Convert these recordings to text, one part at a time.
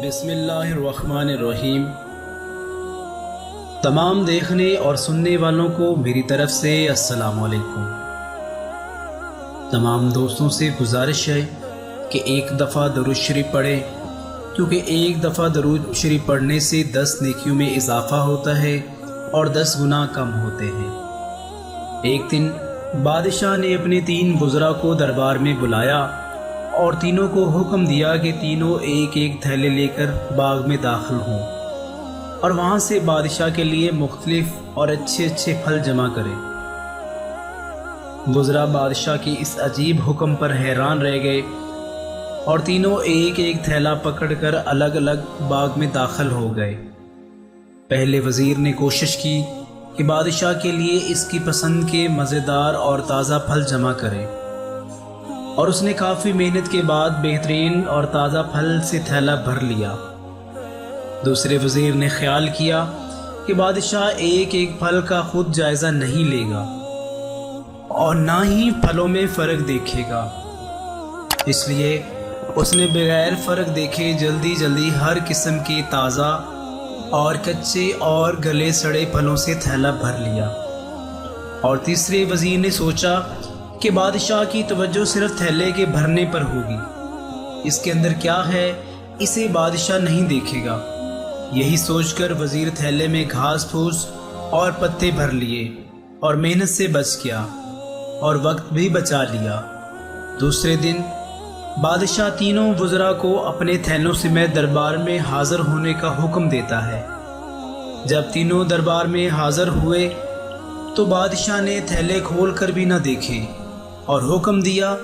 بسم اللہ الرحمن الرحیم۔ تمام دیکھنے اور سننے والوں کو میری طرف سے السلام علیکم۔ تمام دوستوں سے گزارش ہے کہ ایک دفعہ درود شریف پڑھیں، کیونکہ ایک دفعہ درود شریف پڑھنے سے 10 نیکیوں میں اضافہ ہوتا ہے اور 10 گناہ کم ہوتے ہیں۔ ایک دن بادشاہ نے اپنے 3 وزراء کو دربار میں بلایا اور تینوں کو حکم دیا کہ تینوں ایک ایک تھیلے لے کر باغ میں داخل ہوں اور وہاں سے بادشاہ کے لیے مختلف اور اچھے اچھے پھل جمع کریں۔ وزراء بادشاہ کی اس عجیب حکم پر حیران رہ گئے اور تینوں ایک ایک تھیلا پکڑ کر الگ الگ باغ میں داخل ہو گئے۔ پہلے وزیر نے کوشش کی کہ بادشاہ کے لیے اس کی پسند کے مزیدار اور تازہ پھل جمع کرے، اور اس نے کافی محنت کے بعد بہترین اور تازہ پھل سے تھیلا بھر لیا۔ دوسرے وزیر نے خیال کیا کہ بادشاہ ایک ایک پھل کا خود جائزہ نہیں لے گا اور نہ ہی پھلوں میں فرق دیکھے گا، اس لیے اس نے بغیر فرق دیکھے جلدی جلدی ہر قسم کے تازہ اور کچے اور گلے سڑے پھلوں سے تھیلا بھر لیا۔ اور تیسرے وزیر نے سوچا کہ بادشاہ کی توجہ صرف تھیلے کے بھرنے پر ہوگی، اس کے اندر کیا ہے اسے بادشاہ نہیں دیکھے گا۔ یہی سوچ کر وزیر تھیلے میں گھاس پھوس اور پتے بھر لیے اور محنت سے بچ گیا اور وقت بھی بچا لیا۔ دوسرے دن بادشاہ تینوں وزراء کو اپنے تھیلوں سمیت دربار میں حاضر ہونے کا حکم دیتا ہے۔ جب تینوں دربار میں حاضر ہوئے تو بادشاہ نے تھیلے کھول کر بھی نہ دیکھے اور حکم دیا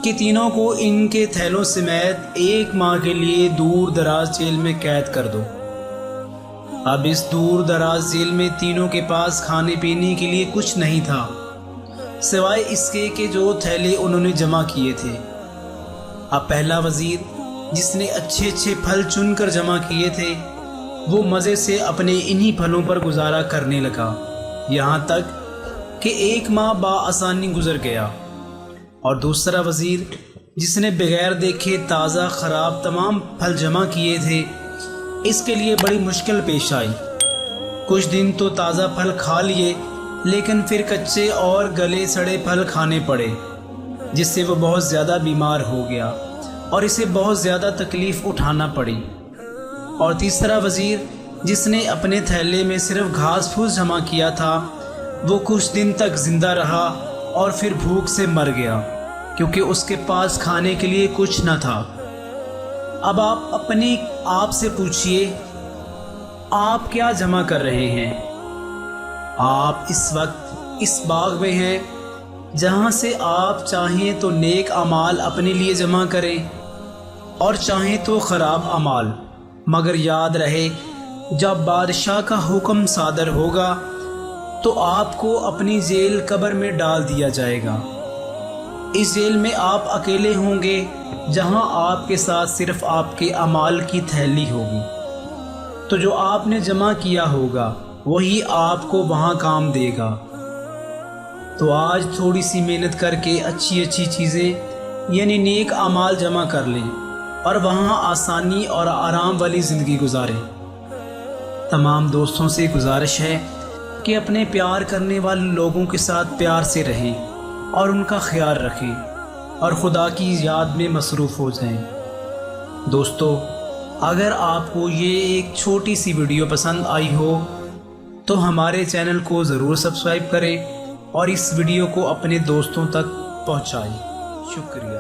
کہ تینوں کو ان کے تھیلوں سمیت 1 ماہ کے لیے دور دراز جیل میں قید کر دو۔ اب اس دور دراز جیل میں تینوں کے پاس کھانے پینے کے لیے کچھ نہیں تھا، سوائے اس کے کہ جو تھیلے انہوں نے جمع کیے تھے۔ اب پہلا وزیر، جس نے اچھے اچھے پھل چن کر جمع کیے تھے، وہ مزے سے اپنے انہی پھلوں پر گزارا کرنے لگا، یہاں تک کہ 1 ماہ بآسانی گزر گیا۔ اور دوسرا وزیر، جس نے بغیر دیکھے تازہ خراب تمام پھل جمع کیے تھے، اس کے لیے بڑی مشکل پیش آئی۔ کچھ دن تو تازہ پھل کھا لیے، لیکن پھر کچے اور گلے سڑے پھل کھانے پڑے، جس سے وہ بہت زیادہ بیمار ہو گیا اور اسے بہت زیادہ تکلیف اٹھانا پڑی۔ اور تیسرا وزیر، جس نے اپنے تھیلے میں صرف گھاس پھوس جمع کیا تھا، وہ کچھ دن تک زندہ رہا اور پھر بھوک سے مر گیا، کیونکہ اس کے پاس کھانے کے لیے کچھ نہ تھا۔ اب آپ اپنے آپ سے پوچھئے، آپ کیا جمع کر رہے ہیں؟ آپ اس وقت اس باغ میں ہیں جہاں سے آپ چاہیں تو نیک اعمال اپنے لیے جمع کریں اور چاہیں تو خراب اعمال، مگر یاد رہے جب بادشاہ کا حکم صادر ہوگا تو آپ کو اپنی جیل قبر میں ڈال دیا جائے گا۔ اس جیل میں آپ اکیلے ہوں گے، جہاں آپ کے ساتھ صرف آپ کے اعمال کی تھیلی ہوگی، تو جو آپ نے جمع کیا ہوگا وہی آپ کو وہاں کام دے گا۔ تو آج تھوڑی سی محنت کر کے اچھی اچھی چیزیں یعنی نیک اعمال جمع کر لیں اور وہاں آسانی اور آرام والی زندگی گزاریں۔ تمام دوستوں سے گزارش ہے کہ اپنے پیار کرنے والے لوگوں کے ساتھ پیار سے رہیں اور ان کا خیال رکھیں اور خدا کی یاد میں مصروف ہو جائیں۔ دوستو، اگر آپ کو یہ ایک چھوٹی سی ویڈیو پسند آئی ہو تو ہمارے چینل کو ضرور سبسکرائب کریں اور اس ویڈیو کو اپنے دوستوں تک پہنچائیں۔ شکریہ۔